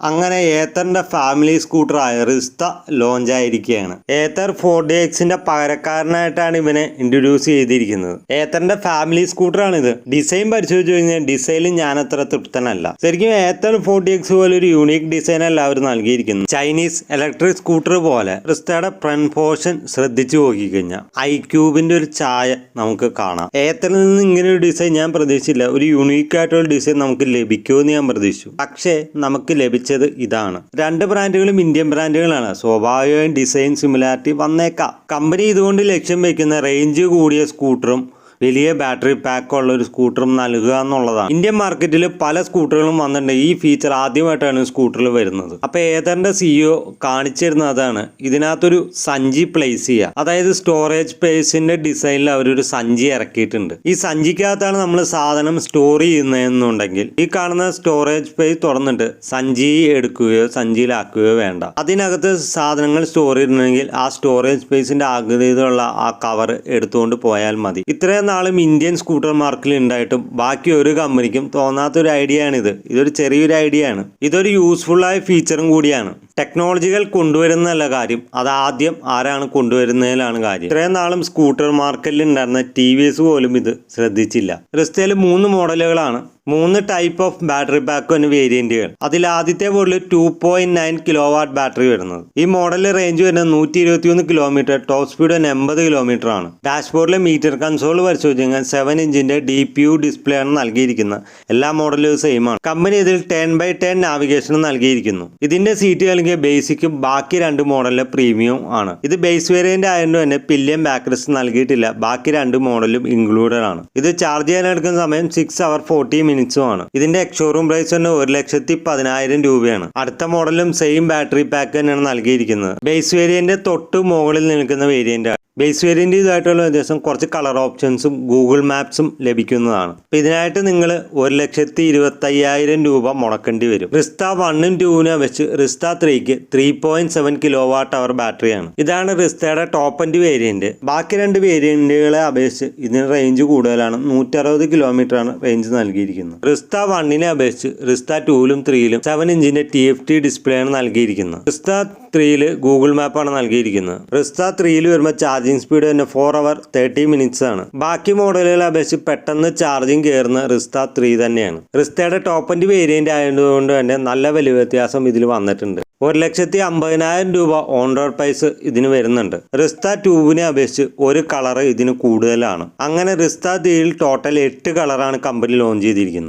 അങ്ങനെ ഏത്തറിന്റെ family സ്കൂട്ടറായ Rizta launch ആയിരിക്കുകയാണ്. ഏത്തർ 4DXന്റെ പകരക്കാരനായിട്ടാണ് ഇവനെ ഇൻട്രൊഡ്യൂസ് ചെയ്തിരിക്കുന്നത്. ഏത്തറിന്റെ ഫാമിലി സ്കൂട്ടറാണിത്. ഡിസൈൻ പരിശോധിച്ചു കഴിഞ്ഞാൽ ഡിസൈനിൽ ഞാൻ അത്ര തൃപ്തനല്ല. ശരിക്കും ഏത്തർ 4DX പോലെ ഒരു യൂണീക് ഡിസൈൻ അല്ല അവർ നൽകിയിരിക്കുന്നത്. ചൈനീസ് ഇലക്ട്രിക് സ്കൂട്ടർ പോലെ റിസ്തയുടെ ഫ്രണ്ട് പോർഷൻ ശ്രദ്ധിച്ചു നോക്കിക്കഴിഞ്ഞാൽ iQube ഒരു ചായ നമുക്ക് കാണാം. ഏത്തറിൽ നിന്ന് ഇങ്ങനെ ഒരു ഡിസൈൻ ഞാൻ പ്രതീക്ഷിച്ചില്ല. ഒരു യൂണീക്ക് ആയിട്ടുള്ള ഡിസൈൻ നമുക്ക് ലഭിക്കുമെന്ന് ഞാൻ പ്രതീക്ഷിച്ചു. പക്ഷേ നമുക്ക് ലഭിച്ചത് ഇതാണ്. രണ്ട് ബ്രാൻഡുകളും ഇന്ത്യൻ ബ്രാൻഡുകളാണ്. സ്വാഭാവികമായും ഡിസൈൻ സിമിലാരിറ്റി വന്നേക്കാം. കമ്പനി ഇതുകൊണ്ട് ലക്ഷ്യം വയ്ക്കുന്ന റേഞ്ച് കൂടിയ സ്കൂട്ടറും വലിയ ബാറ്ററി പാക്ക് ഉള്ള ഒരു സ്കൂട്ടറും നൽകുക എന്നുള്ളതാണ്. ഇന്ത്യൻ മാർക്കറ്റിൽ പല സ്കൂട്ടറുകളും വന്നിട്ടുണ്ട്. ഈ ഫീച്ചർ ആദ്യമായിട്ടാണ് സ്കൂട്ടറിൽ വരുന്നത്. അപ്പോൾ ഏതറിന്റെ CEO കാണിച്ചിരുന്നത് അതാണ്. ഇതിനകത്തൊരു സഞ്ചി പ്ലേസ് ചെയ്യുക, അതായത് സ്റ്റോറേജ് സ്പേസിന്റെ ഡിസൈനിൽ അവരൊരു സഞ്ചി ഇറക്കിയിട്ടുണ്ട്. ഈ സഞ്ചിക്കകത്താണ് നമ്മൾ സാധനം സ്റ്റോർ ചെയ്യുന്നതെന്നുണ്ടെങ്കിൽ ഈ കാണുന്ന സ്റ്റോറേജ് സ്പേസ് തുറന്നിട്ട് സഞ്ചി എടുക്കുകയോ സഞ്ചിയിലാക്കുകയോ വേണ്ട. അതിനകത്ത് സാധനങ്ങൾ സ്റ്റോർ ചെയ്തിട്ടുണ്ടെങ്കിൽ ആ സ്റ്റോറേജ് സ്പേസിന്റെ ആകൃതിയിലുള്ള ആ കവർ എടുത്തുകൊണ്ട് പോയാൽ മതി. ഇത്രയും നാളും ഇന്ത്യൻ സ്കൂട്ടർ മാർക്കിൽ ഉണ്ടായിട്ടും ബാക്കി ഒരു കമ്പനിക്കും തോന്നാത്തൊരു ഐഡിയ ആണിത്. ഇതൊരു ചെറിയൊരു ഐഡിയ ആണ്. ഇതൊരു യൂസ്ഫുൾ ആയ ഫീച്ചറും കൂടിയാണ്. ടെക്നോളജികൾ കൊണ്ടുവരുന്നതല്ല കാര്യം, അത് ആദ്യം ആരാണ് കൊണ്ടുവരുന്നതിലാണ് കാര്യം. ഇത്രയും നാളും സ്കൂട്ടർ മാർക്കറ്റിൽ ഉണ്ടായിരുന്ന TVS പോലും ഇത് ശ്രദ്ധിച്ചില്ല. റിസ്തയിൽ 3 മോഡലുകളാണ്, 3 ടൈപ്പ് ഓഫ് ബാറ്ററി പാക്ക് വേരിയന്റുകൾ. അതിൽ ആദ്യത്തെ മോഡൽ 2.9 കിലോവാട്ട് ബാറ്ററി വരുന്നത്. ഈ മോഡലിൽ റേഞ്ച് വരുന്നത് 121 കിലോമീറ്റർ, ടോപ്പ് സ്പീഡ് 80 കിലോമീറ്റർ ആണ്. ഡാഷ്ബോർഡിലെ മീറ്റർ കൺസോൾ പരിശോധിച്ച് കഴിഞ്ഞാൽ 7 ഇഞ്ചിന്റെ DPU ഡിസ്പ്ലേ ആണ് നൽകിയിരിക്കുന്നത്. എല്ലാ മോഡലും സെയിം ആണ്. കമ്പനി ഇതിൽ 10x10 നാവിഗേഷൻ നൽകിയിരിക്കുന്നു. ഇതിന്റെ സീറ്റ് നൽകിയ ബേസിക്കും ബാക്കി 2 മോഡലിലെ പ്രീമിയം ആണ്. ഇത് ബേസ് വേരിയന്റ് ആയതുകൊണ്ട് തന്നെ പില്ലിയൻ ബാക്ക് റെസ്റ്റ് നൽകിയിട്ടില്ല. ബാക്കി 2 മോഡലും ഇൻക്ലൂഡഡ് ആണ്. ഇത് ചാർജ് ചെയ്യാൻ എടുക്കുന്ന സമയം 6 hours 40 minutes ആണ്. ഇതിന്റെ ഷോറൂം പ്രൈസ് തന്നെ 1,10,000 രൂപയാണ്. അടുത്ത മോഡലും സെയിം ബാറ്ററി പാക്ക് തന്നെയാണ് നൽകിയിരിക്കുന്നത്. ബേസ് വേരിയന്റ് തൊട്ട് മുകളിൽ നിൽക്കുന്ന വേരിയന്റ്. ബേസ് വേരിയന്റ് ഇതായിട്ടുള്ള വ്യത്യാസം കുറച്ച് കളർ ഓപ്ഷൻസും ഗൂഗിൾ മാപ്സും ലഭിക്കുന്നതാണ്. അപ്പോൾ ഇതിനായിട്ട് നിങ്ങൾ 1,25,000 രൂപ മുടക്കേണ്ടി വരും. റിസ്ത 1ഉം 2നും വെച്ച് റിസ്ത 3ക്ക് 3.7 കിലോവാട്ട് അവർ ബാറ്ററിയാണ്. ഇതാണ് റിസ്തയുടെ ടോപ്പ് എൻഡ് വേരിയന്റ്. ബാക്കി 2 വേരിയന്റുകളെ അപേക്ഷിച്ച് ഇതിന് റേഞ്ച് കൂടുതലാണ്. 160 കിലോമീറ്റർ ആണ് റേഞ്ച് നൽകിയിരിക്കുന്നത്. റിസ്ത 1നെ അപേക്ഷിച്ച് റിസ്ത 2ലും 3ലും 7 ഇഞ്ചിന്റെ TFT ഡിസ്പ്ലേ ആണ് നൽകിയിരിക്കുന്നത്. റിസ്ത 3ൽ ഗൂഗിൾ മാപ്പാണ് നൽകിയിരിക്കുന്നത്. റിസ്ത 3ൽ വരുമ്പോൾ ചാർജിങ് സ്പീഡ് തന്നെ 4 hours 30 minutes ആണ്. ബാക്കി മോഡലുകളെ അപേക്ഷിച്ച് പെട്ടെന്ന് ചാർജിങ് കയറുന്ന റിസ്ത 3 തന്നെയാണ്. റിസ്തയുടെ ടോപ്പ് എൻഡ് വേരിയന്റ് ആയതുകൊണ്ട് തന്നെ നല്ല വലിയ വ്യത്യാസം ഇതിൽ വന്നിട്ടുണ്ട്. 1,50,000 രൂപ ഓൺ റോഡ് പ്രൈസ് ഇതിന് വരുന്നുണ്ട്. റിസ്ത 2നെ അപേക്ഷിച്ച് ഒരു കളർ ഇതിന് കൂടുതലാണ്. അങ്ങനെ റിസ്ത 3ൽ ടോട്ടൽ 8 കളറാണ് കമ്പനി ലോഞ്ച് ചെയ്തിരിക്കുന്നത്.